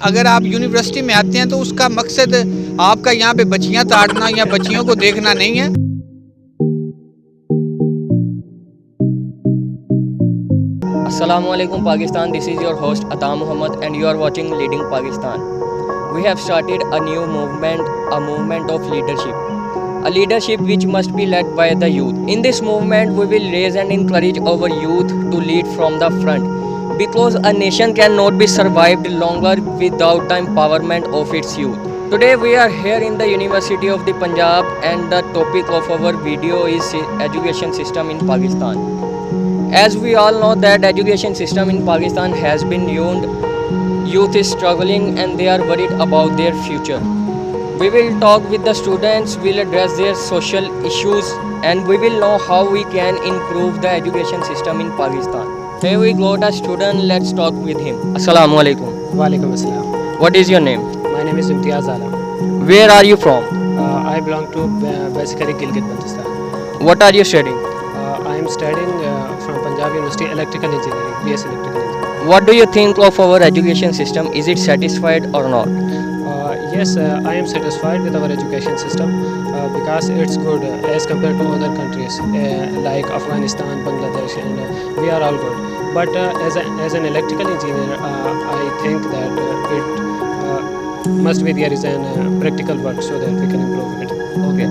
अगर आप यूनिवर्सिटी में आते हैं तो उसका मकसद आपका यहाँ पे बच्चियाँ ताड़ना या बच्चियों को देखना नहीं है। Assalamualaikum Pakistan, this is your host Ata Muhammad and you are watching Leading Pakistan. We have started a new movement, a movement of leadership. A leadership which must be led by the youth. In this movement, we will raise and encourage our youth to lead from the front. Because a nation cannot be survived longer without the empowerment of its youth. Today we are here in the University of the Punjab and the topic of our video is education system in Pakistan. As we all know that education system in Pakistan has been ruined, youth is struggling and they are worried about their future. We will talk with the students, we'll address their social issues and we will know how we can improve the education system in Pakistan. Here we got a student, let's talk with him. Assalamu alaikum. Walaikum Assalam. What is your name? My name is Imtiaz Alam. Where are you from? I belong to basically Gilgit Baltistan. What are you studying? I am studying from Punjab University Electrical Engineering, BS Electrical Engineering. What do you think of our education system? Is it satisfied or not? Yes, I am satisfied with our education system because it's good as compared to other countries like Afghanistan, Bangladesh, and we are all good. But as an electrical engineer, I think that it must be there is an practical work so that we can improve it. Okay.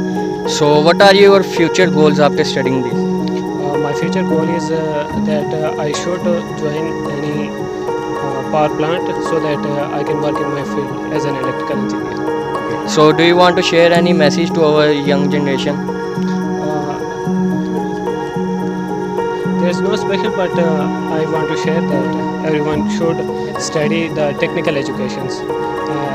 So what are your future goals after studying this? My future goal is that I should join any power plant so that I can work in my field as an electrical engineer. So do you want to share any message to our young generation? There is no special, but I want to share that everyone should study the technical educations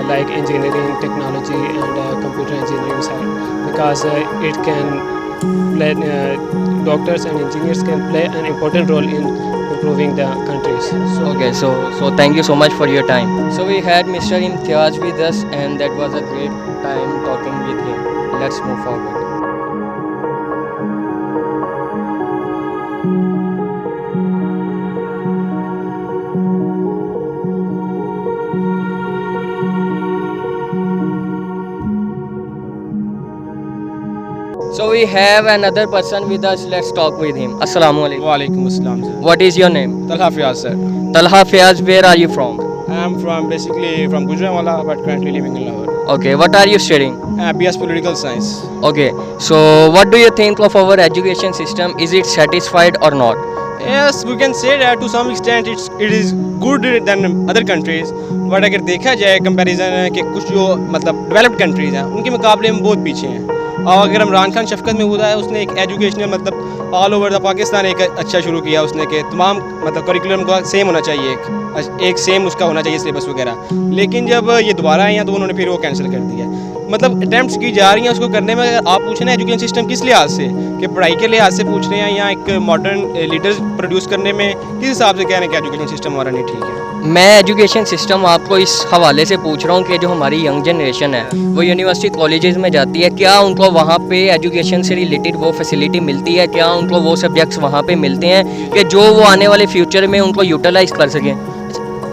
like engineering, technology, and computer engineering side because it can play. Doctors and engineers can play an important role in improving the countries. Okay, so thank you so much for your time. So we had Mr. Imtiaz with us and that was a great time talking with him. Let's move forward. So we have another person with us. Let's talk with him. Assalamu alaikum. Walaikum Assalam, sir. What is your name? Talha Fiaz, sir. Talha Fiaz, where are you from? I am from Gujranwala, but currently living in Lahore. Okay, what are you studying? BS Political Science. Okay, so what do you think of our education system? Is it satisfied or not? Yes, we can say that to some extent it is good than other countries. But अगर देखा जाए comparison है कि कुछ जो मतलब developed countries हैं उनके मुकाबले हम बहुत पीछे हैं। और अगर इमरान खान शफकत महमूद है उसने एक एजुकेशनल मतलब ऑल ओवर द पाकिस्तान एक अच्छा शुरू किया उसने कि तमाम मतलब करिकुलम का सेम होना चाहिए एक सेम उसका होना चाहिए सिलेबस वगैरह। लेकिन जब ये दोबारा आए हैं तो उन्होंने फिर वो कैंसिल कर दिया। मतलब अटैम्प्ट्स की जा रही हैं उसको करने में। अगर आप पूछ रहे हैं एजुकेशन सिस्टम किस लिहाज से कि पढ़ाई के लिहाज से पूछ रहे हैं या एक मॉडर्न लीडर्स प्रोड्यूस करने में किस हिसाब से कह रहे हैं कि एजुकेशन सिस्टम हमारा नहीं ठीक है? मैं एजुकेशन सिस्टम आपको इस हवाले से पूछ रहा हूँ कि जो हमारी यंग जनरेशन है वो यूनिवर्सिटी कॉलेजेस में जाती है, क्या उनको वहाँ पे एजुकेशन से रिलेटेड वो फैसिलिटी मिलती है? क्या उनको वो सब्जेक्ट्स वहाँ पे मिलते हैं कि जो वो आने वाले फ्यूचर में उनको यूटिलाइज़ कर सकें?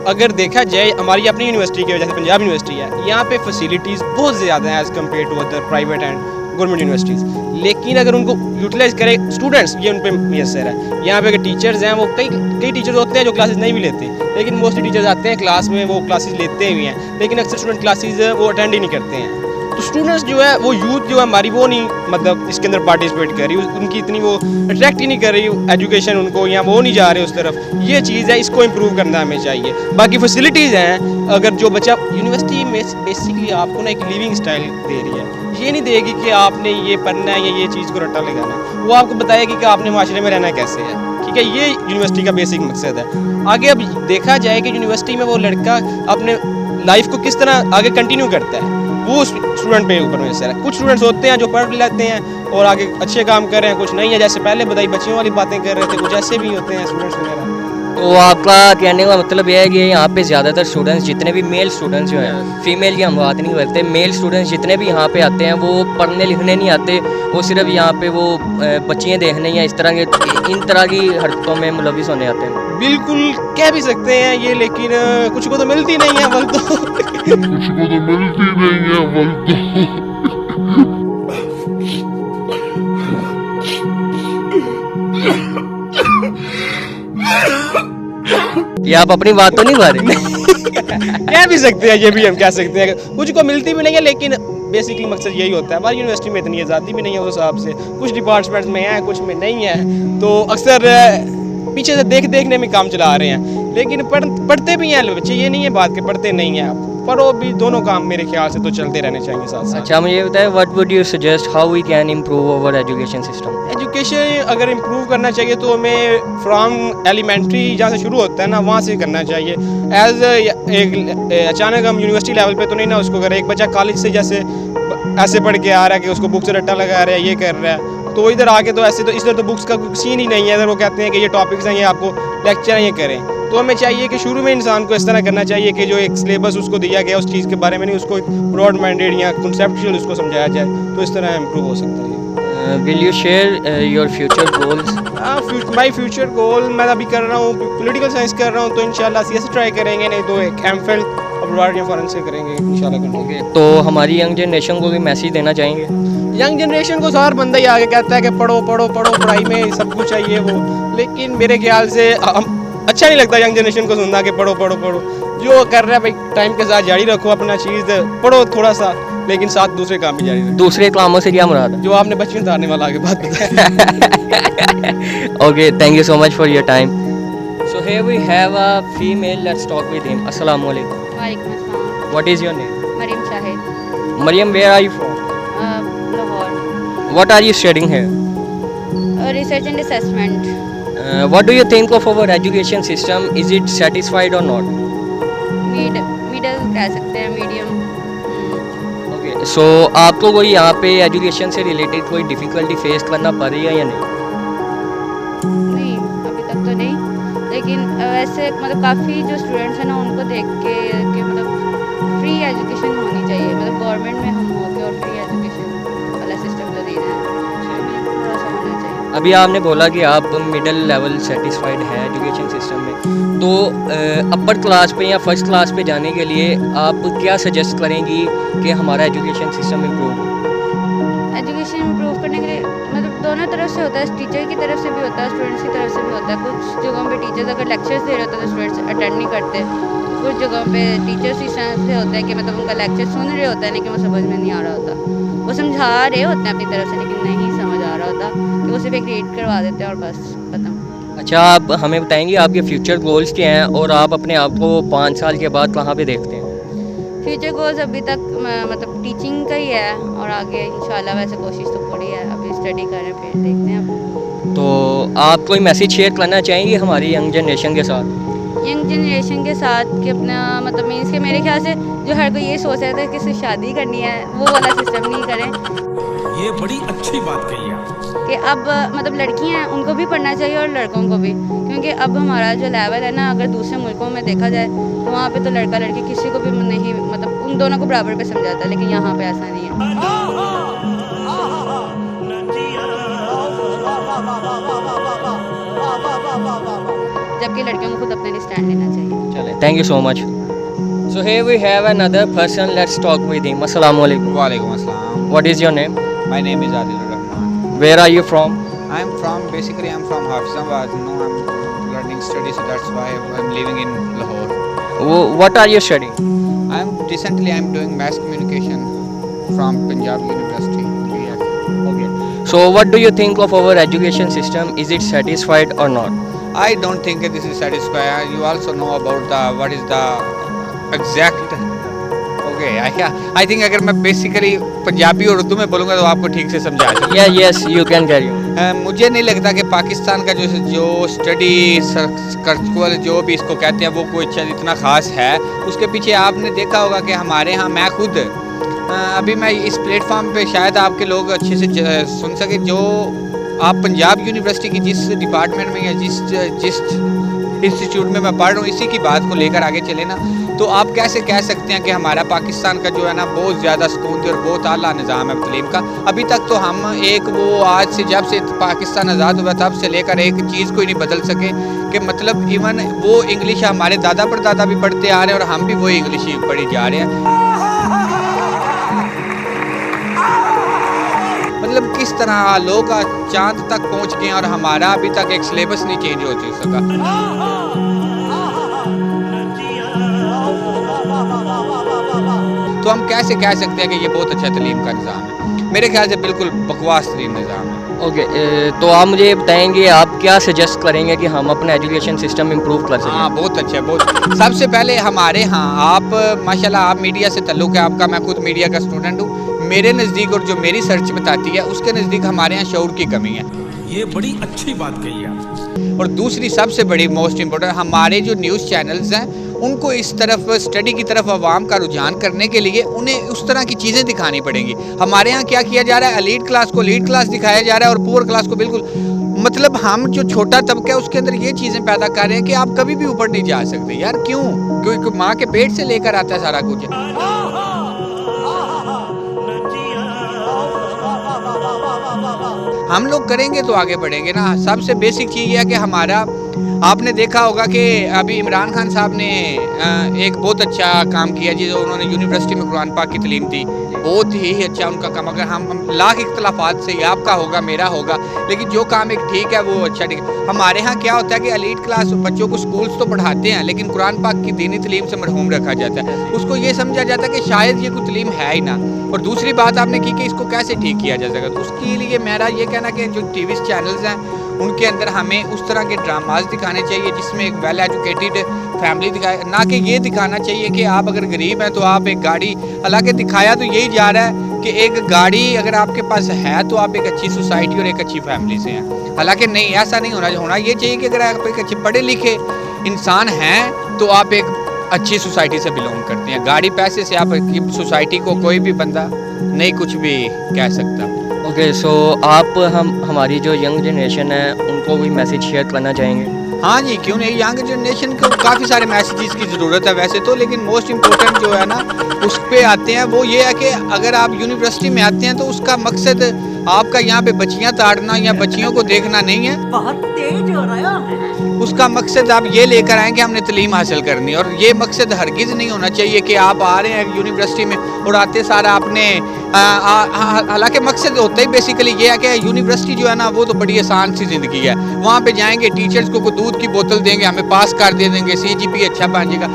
अगर देखा जाए हमारी अपनी यूनिवर्सिटी की वजह से पंजाब यूनिवर्सिटी है, यहाँ पे फैसिलिटीज़ बहुत ज़्यादा हैं as compare to other private and government universities. लेकिन अगर उनको यूटिलाइज़ करें स्टूडेंट्स, ये उन पर मैसर है। यहाँ पे अगर टीचर्स हैं वो कई टीचर्स होते हैं जो क्लासेस नहीं भी लेते, लेकिन मोस्टली टीचर्स आते हैं क्लास में, वो क्लासेस लेते भी हैं, लेकिन अक्सर स्टूडेंट क्लासेस वो अटेंड ही नहीं करते हैं। तो स्टूडेंट्स जो है वो यूथ जो है हमारी वो नहीं मतलब इसके अंदर पार्टिसिपेट कर रही, उनकी इतनी वो अट्रैक्ट ही नहीं कर रही एजुकेशन उनको, या वो नहीं जा रहे उस तरफ। ये चीज़ है, इसको इम्प्रूव करना हमें चाहिए। बाकी फैसिलिटीज़ हैं, अगर जो बच्चा यूनिवर्सिटी में बेसिकली आपको ना एक लिविंग स्टाइल दे रही है, ये नहीं देगी कि आपने ये पढ़ना है या ये चीज़ को रट्टा लगाना है, वो आपको बताएगी कि आपने माशरे में रहना कैसे है। ठीक है, ये यूनिवर्सिटी का बेसिक मकसद है। आगे अब देखा जाए कि यूनिवर्सिटी में वो लड़का अपने लाइफ को किस तरह आगे कंटिन्यू करता है, वो स्टूडेंट पे ऊपर में है। कुछ स्टूडेंट्स होते हैं जो पढ़ लेते हैं और आगे अच्छे काम कर रहे हैं, कुछ नहीं है, जैसे पहले बताई बच्चियों वाली बातें कर रहे थे, कुछ ऐसे भी होते हैं स्टूडेंट्स वगैरह। तो आपका कहने का मतलब यह है कि यहाँ पे ज़्यादातर स्टूडेंट्स जितने भी मेल स्टूडेंट्स जो हैं, फीमेल की हम बात नहीं करते, मेल स्टूडेंट्स जितने भी यहाँ पे आते हैं वो पढ़ने लिखने नहीं आते, वो सिर्फ यहाँ पे वो बच्चियाँ देखने या इस तरह के इन तरह की हरकतों में मुलविस होने आते हैं। बिल्कुल कह भी सकते हैं ये, लेकिन कुछ को तो मिलती नहीं है अव्वल तो। ये आप अपनी बात तो नहीं बता रहे? कह भी सकते हैं, ये भी हम कह सकते हैं, कुछ को मिलती भी नहीं है, लेकिन बेसिकली मकसद यही होता है। हमारी यूनिवर्सिटी में इतनी आज़ादी भी नहीं है उस हिसाब से, कुछ डिपार्टमेंट्स में है कुछ में नहीं है, तो अक्सर पीछे से देखने में काम चला रहे हैं, लेकिन पढ़ते भी हैं बच्चे, ये नहीं है बात के पढ़ते नहीं हैं, पर वो भी दोनों काम मेरे ख्याल से तो चलते रहने चाहिए साथ साथ। अच्छा मुझे बताएं, what would you suggest how we can improve our education system? Education अगर इम्प्रूव करना चाहिए तो हमें फ्रॉम एलिमेंट्री जहाँ से शुरू होता है ना, वहाँ से करना चाहिए। एज एक अचानक हम यूनिवर्सिटी लेवल पे तो नहीं ना उसको करें। एक बच्चा कॉलेज से जैसे ऐसे पढ़ के आ रहा है कि उसको बुक से रट्टा लगा रहा है, ये कर रहा है, तो इधर आके तो ऐसे तो इधर तो बुक्स का सीन ही नहीं है। इधर वो कहते हैं कि ये टॉपिक्स हैं, ये आपको लेक्चर हैं, ये करें। तो हमें चाहिए कि शुरू में इंसान को इस तरह करना चाहिए कि जो एक सिलेबस उसको दिया गया उस चीज़ के बारे में नहीं, उसको ब्रॉड माइंडेड या कॉन्सेप्चुअल उसको समझाया जाए, तो इस तरह इम्प्रूव हो सकता है। Will you share your future goals? My future goal मैं अभी कर रहा हूँ पॉलिटिकल साइंस कर रहा हूँ, तो इंशाल्लाह सीएस ट्राई करेंगे, नहीं तो एक एमफिल अब्रॉड या फॉरेन से करेंगे इंशाल्लाह करेंगे। तो हमारी यंग जनरेशन को भी मैसेज देना चाहेंगे? यंग जनरेशन को हर बंदा ही आगे कहता है कि पढ़ो पढ़ो पढ़ो, पढ़ाई में सब कुछ चाहिए वो, लेकिन मेरे ख्याल से अच्छा नहीं लगता यंग जनरेशन को सुनना कि पढ़ो पढ़ो पढ़ो। जो कर रहा है भाई टाइम के साथ जारी रखो अपना चीज़, पढ़ो थोड़ा सा, लेकिन साथ दूसरे काम भी जारी रखो। दूसरे कामों से क्या मुराद है? जो आपने बचपन उतारने वाला आगे बात बताया। Okay, thank you so much for your time. So here we have a female. Let's talk with him. Assalamu alaikum. वालेकुम अस्सलाम। What is your name? Maryam Shahid. Maryam, where are you from? Lahore. What are you studying here? Research and assessment. What do you think of our education system? Is it satisfied or not? Middle कह सकते हैं, medium. Okay, so आपको कोई यहाँ पे education से related कोई difficulty face करना पड़ रही है या नहीं? नहीं अभी तक तो नहीं, लेकिन वैसे मतलब काफ़ी जो स्टूडेंट्स हैं ना उनको देख के कि मतलब फ्री एजुकेशन होनी चाहिए, मतलब गवर्नमेंट में हम हो के और फ्री एजुकेशन वाला सिस्टम जो दे रहे हैं उसमें थोड़ा सा होना चाहिए। अभी आपने बोला कि आप मिडिल लेवल सेटिस्फाइड है एजुकेशन सिस्टम में, तो अपर क्लास पे या फर्स्ट क्लास पे जाने के लिए आप क्या सजेस्ट करेंगी कि हमारा एजुकेशन सिस्टम इम्प्रूव हो? एजुकेशन इम्प्रूव करने के लिए मतलब दोनों तरफ से होता है, टीचर की तरफ से भी होता है, स्टूडेंट्स की तरफ से भी होता है। कुछ जगहों पे टीचर्स अगर लेक्चर्स दे रहे होते हैं तो स्टूडेंट्स अटेंड नहीं करते, कुछ जगहों पे टीचर्स इस तरह से होता है कि मतलब उनका लेक्चर सुन रहे होता है लेकिन वो समझ में नहीं आ रहा होता, वो समझा रहे होते हैं अपनी तरफ से लेकिन नहीं समझ आ रहा होता, कि वो सिर्फ एक रीड करवा देते हैं और बस खत्म। अच्छा, आप हमें बताएंगे आपके फ्यूचर गोल्स क्या हैं और आप अपने आप को 5 साल के बाद कहाँ पे देखते हैं? फ्यूचर गोल्स अभी तक मतलब टीचिंग का ही है और आगे इंशाल्लाह वैसे कोशिश तो पूरी है, अभी स्टडी कर रहे हैं फिर देखते हैं अब। तो आप कोई मैसेज शेयर करना चाहेंगे हमारी यंग जनरेशन के साथ? यंग जनरेशन के साथ कि अपना मतलब मीन्स के मेरे ख्याल से जो हर कोई ये सोच रहा था कि सिर्फ शादी करनी है वो वाला सिस्टम नहीं करें। ये बड़ी अच्छी बात कही है कि अब मतलब लड़कियां हैं उनको भी पढ़ना चाहिए और लड़कों को भी, क्योंकि अब हमारा जो लेवल है ना अगर दूसरे मुल्कों में देखा जाए तो वहाँ पे तो लड़का लड़की किसी को भी नहीं मतलब उन दोनों को बराबर पे समझाता है, लेकिन यहाँ पे ऐसा नहीं है। जबकि लड़कियों को खुद अपने लिए स्टैंड लेना चाहिए। चले, thank you so much. So here we have another person. Let's talk with him. Assalamu alaikum. Walaikum assalam. What is your name? My name is Adil Rahman. Where are you from? I'm from Hafizabad. No, I'm learning study, so that's why I'm living in Lahore. What are you studying? I'm doing mass communication from Punjab University. Okay. So what do you think of our education system? Is it satisfied or not? I don't think that this is satisfying. You also know about what is the exact. Okay, I think अगर मैं basically Punjabi और उर्दू में बोलूँगा तो आपको ठीक से समझा सकूँ। Yeah, yes, you can carry on. मुझे नहीं लगता कि पाकिस्तान का जो स्टडी सर्कुलर जो भी इसको कहते हैं वो कोई इतना ख़ास है। उसके पीछे आपने देखा होगा कि हमारे यहाँ मैं खुद अभी मैं इस प्लेटफॉर्म पे शायद आपके लोग अच्छे से सुन सके, जो आप पंजाब यूनिवर्सिटी की जिस डिपार्टमेंट में या जिस इंस्टीट्यूट में मैं पढ़ रहा हूँ, इसी की बात को लेकर आगे चले ना, तो आप कैसे कह सकते हैं कि हमारा पाकिस्तान का जो है ना बहुत ज़्यादा सुकून और बहुत आला निज़ाम है तलीम का। अभी तक तो हम एक वो आज से जब से पाकिस्तान आज़ाद हुआ तब से लेकर एक चीज़ को ही नहीं बदल सके कि मतलब इवन वो इंग्लिश हमारे दादा परदादा भी पढ़ते आ रहे हैं और हम भी वही इंग्लिश ही पढ़ी जा रहे हैं। मतलब किस तरह लोग चांद तक पहुंच गए और हमारा अभी तक एक सिलेबस नहीं चेंज हो सका। तो हम कैसे कह सकते हैं कि ये बहुत अच्छा तलीम का निज़ाम है? मेरे ख्याल से बिल्कुल बकवास तरीन निज़ाम है। ओके, तो आप मुझे ये बताएंगे आप क्या सजेस्ट करेंगे कि हम अपना एजुकेशन सिस्टम इम्प्रूव कर सकें? हाँ, बहुत अच्छा, बहुत। सबसे पहले हमारे यहाँ आप माशाल्लाह आप मीडिया से ताल्लुक़ है आपका, मैं खुद मीडिया का स्टूडेंट हूँ। मेरे नज़दीक और जो मेरी सर्च बताती है उसके नज़दीक हमारे यहाँ शऊर की कमी है। ये बड़ी अच्छी बात कही आप। और दूसरी सबसे बड़ी मोस्ट इम्पोर्टेंट, हमारे जो न्यूज़ चैनल्स हैं उनको इस तरफ स्टडी की तरफ आवाम का रुझान करने के लिए उन्हें उस तरह की चीज़ें दिखानी पड़ेंगी। हमारे यहाँ क्या किया जा रहा है, एलीट क्लास को लीड क्लास दिखाया जा रहा है और पुअर क्लास को बिल्कुल, मतलब हम जो छोटा तबका है उसके अंदर ये चीज़ें पैदा कर रहे हैं कि आप कभी भी ऊपर नहीं जा सकते। यार क्यों? क्योंकि माँ के पेट से लेकर आता है सारा कुछ। हम लोग करेंगे तो आगे बढ़ेंगे ना। सबसे बेसिक चीज़ यह है कि हमारा, आपने देखा होगा कि अभी इमरान खान साहब ने एक बहुत अच्छा काम किया जी, जो उन्होंने यूनिवर्सिटी में कुरान पाक की तालीम दी, बहुत ही अच्छा उनका काम। अगर हम लाख इख्तलाफात से आपका होगा मेरा होगा, लेकिन जो काम एक ठीक है वो अच्छा ठीक है। हमारे यहाँ क्या होता है कि एलीट क्लास बच्चों को स्कूल्स तो पढ़ाते हैं लेकिन कुरान पाक की दीनी तालीम से मरहूम रखा जाता है। उसको ये समझा जाता है कि शायद ये कोई तालीम है ही ना। और दूसरी बात आपने की कि इसको कैसे ठीक किया जा सके, तो उसके लिए मेरा ये कहना कि जो टीवी चैनल्स हैं उनके अंदर हमें उस तरह के ड्रामाज दिखाने चाहिए जिसमें एक वेल एजुकेटेड फैमिली दिखाए, ना कि ये दिखाना चाहिए कि आप अगर गरीब हैं तो आप एक गाड़ी, हालांकि दिखाया तो यही जा रहा है कि एक गाड़ी अगर आपके पास है तो आप एक अच्छी सोसाइटी और एक अच्छी फैमिली से हैं। हालांकि नहीं, ऐसा नहीं होना ये चाहिए कि अगर आप एक अच्छे पढ़े लिखे इंसान हैं तो आप एक अच्छी सोसाइटी से बिलोंग करते हैं। गाड़ी पैसे से आप सोसाइटी को कोई भी बंदा नहीं कुछ भी कह सकता। ओके, सो आप हमारी जो यंग जनरेशन है उनको भी मैसेज शेयर करना चाहेंगे? हाँ जी, क्यों नहीं। यंग जनरेशन को काफ़ी सारे मैसेजेस की ज़रूरत है वैसे तो, लेकिन मोस्ट इम्पोर्टेंट जो है ना उस पे आते हैं, वो ये है कि अगर आप यूनिवर्सिटी में आते हैं तो उसका मकसद आपका यहाँ पे बच्चियाँ ताड़ना या बच्चियों को देखना नहीं है। बहुत तेज हो रहा है। उसका मकसद आप ये लेकर आएँ कि हमने तालीम हासिल करनी है, और ये मकसद हरगिज़ नहीं होना चाहिए कि आप आ रहे हैं यूनिवर्सिटी में और आते सारा आपने, हालांकि मकसद होता ही बेसिकली ये है कि यूनिवर्सिटी जो है ना वो तो बड़ी आसान सी ज़िंदगी है। वहाँ पे जाएंगे, टीचर्स को दूध की बोतल देंगे, हमें पास कर दे देंगे, CGP अच्छा बन जाएगा।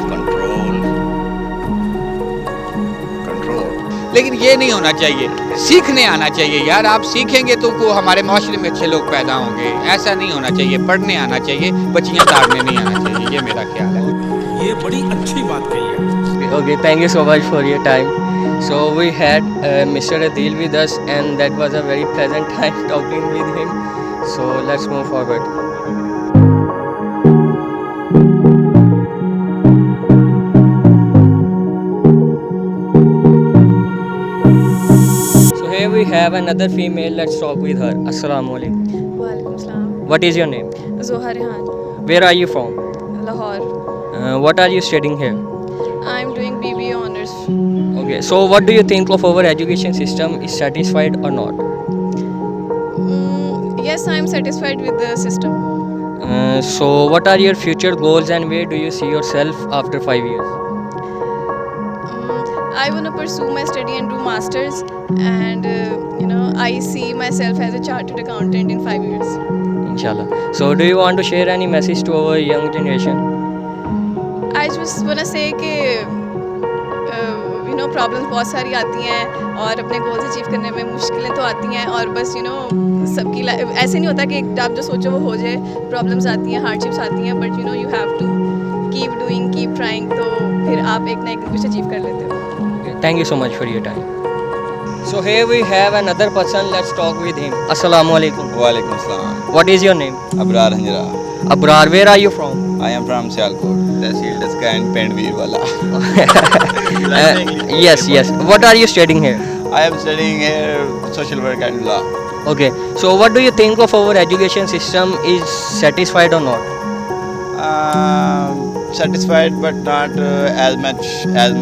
लेकिन ये नहीं होना चाहिए, सीखने आना चाहिए यार। आप सीखेंगे तो को हमारे माशरे में अच्छे लोग पैदा होंगे। ऐसा नहीं होना चाहिए, पढ़ने आना चाहिए, बच्चियाँ ताड़ने नहीं आना चाहिए, ये मेरा ख्याल है। ये बड़ी अच्छी बात कही है। Okay, thank you so much for your time. So we had Mr. Adil with us and that was a very pleasant time talking with him. So let's move forward. So here we have another female. Let's talk with her. Assalamu alaikum. वालेकुम सलाम। What is your name? Zoha Rehan, Where are you from? Lahore. What are you studying here? I am doing BBA honors. Okay, so what do you think of our education system? Is satisfied or not? Yes, I am satisfied with the system. So what are your future goals and where do you see yourself after 5 years? I want to pursue my study and do masters, and I see myself as a chartered accountant in 5 years. Inshallah. So do you want to share any message to our young generation? I just want to say कि problems बहुत सारी आती हैं और अपने goals achieve करने में मुश्किलें तो आती हैं, और बस सबकी ऐसे नहीं होता कि आप जो सोचो वो हो जाए। प्रॉब्लम्स आती हैं, हार्डशिप्स आती हैं, but you have to keep doing, keep trying, तो फिर आप एक ना एक दिन कुछ अचीव कर लेते हो। Thank you so much for your time. So here we have another person. Let's talk with him. Assalamu alaikum. Walaikum salam. What is your name? Abrar Hanjra. Abrar, where are you from? I am from Sialkot, Tehsil Daska and Pendveer wala. Yes. What are you studying here? I am studying here social work and law. Okay. So what do you think of our education system? Is satisfied or not? satisfied, but not as much as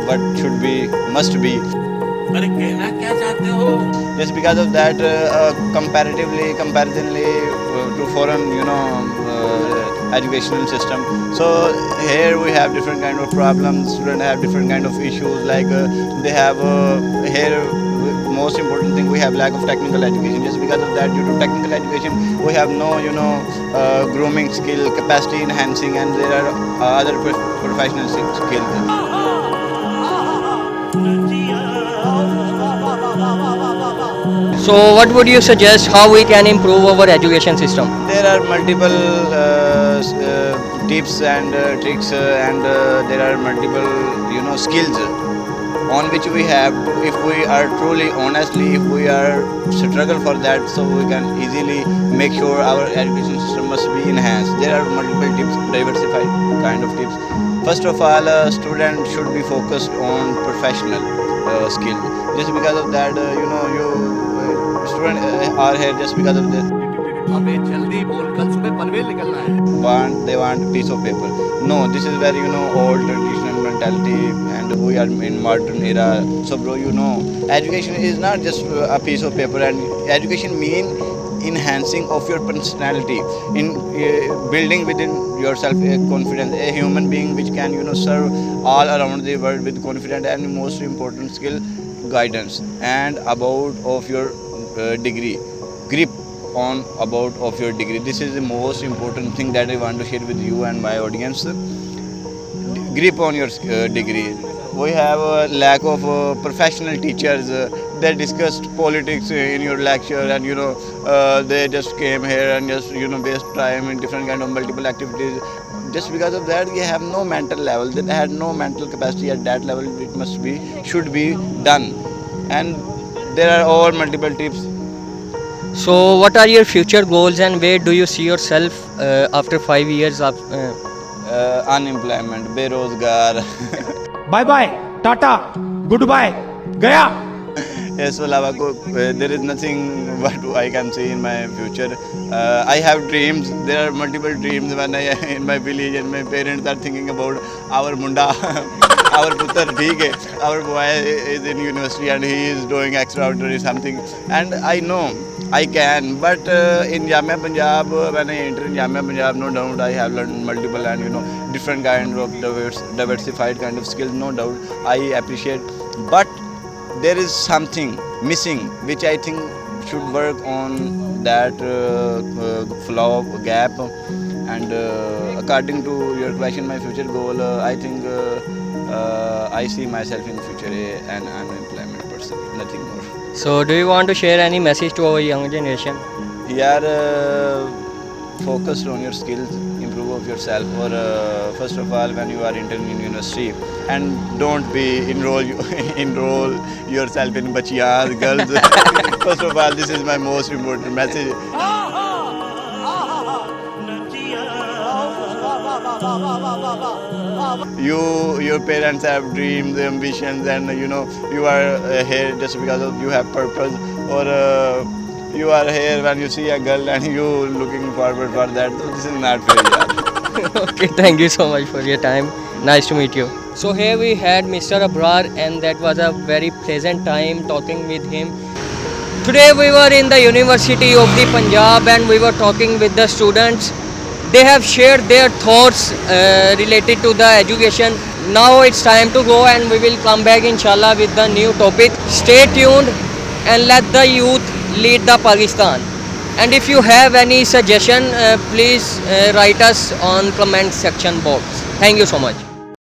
what should be, must be. अरे कहना क्या चाहते हो? Just because of that, comparatively to foreign, educational system. So here we have different kind of problems. Students have different kind of issues. Like they have here. Most important thing, we have lack of technical education. Just because of that, due to technical education, we have no grooming skill, capacity enhancing, and there are other professional skills. So what would you suggest how we can improve our education system? There are multiple tips and tricks, and there are multiple skills on which we have to, if we are truly honestly, if we are struggle for that, so we can easily make sure our education system must be enhanced. There are multiple tips, diversified kind of tips. First of all, a student should be focused on professional skill. Just because of that, students are here just because of this. अबे जल्दी बोल, कल सुबह पनवेल निकलना है. They want piece of paper. No, this is very old traditional mentality, and we are in modern era. So bro, education is not just a piece of paper, and education mean enhancing of your personality, in building within yourself a confidence, a human being which can serve all around the world with confidence, and most important skill, guidance, and about of your degree, grip on about of your degree. This is the most important thing that I want to share with you and my audience. Grip on your degree. We have a lack of professional teachers. They discussed politics in your lecture, and they just came here and just waste time in different kind of multiple activities. Just because of that, they have no mental level. They had no mental capacity at that level. It should be done, and there are all multiple tips. So what are your future goals and where do you see yourself after 5 years of Unemployment, बेरोजगार. Bye bye, tata, goodbye, गया. इसके अलावा there is nothing what I can say in my future. I have dreams. There are multiple dreams when I in my village, and my parents are thinking about our munda, our putter. ठीक है, our boy is in university and he is doing extraordinary something, and I know I can. But in Jamia Punjab, when I enter in Jamia Punjab, no doubt I have learned multiple and different kind of diversified kind of skills. No doubt I appreciate, but there is something missing which I think should work on that flaw, gap, and according to your question, my future goal, I think I see myself in future an unemployment person, nothing more. So do you want to share any message to our young generation? Focused on your skills, improve of yourself, or first of all when you are entering in university, and don't be enroll yourself in bachiyas, girls. First of all, this is my most important message. Your parents have dreams, ambitions, and you are here just because of you have purpose, or you are here when you see a girl and you looking forward for that. So this is not fair, yaar. Okay, thank you so much for your time. Nice to meet you. So here we had Mr. Abrar, and that was a very pleasant time talking with him. Today we were in the University of the Punjab and we were talking with the students. They have shared their thoughts related to the education. Now it's time to go and we will come back inshallah with the new topic. Stay tuned and let the youth lead the Pakistan. And if you have any suggestion, please write us on comment section box. Thank you so much.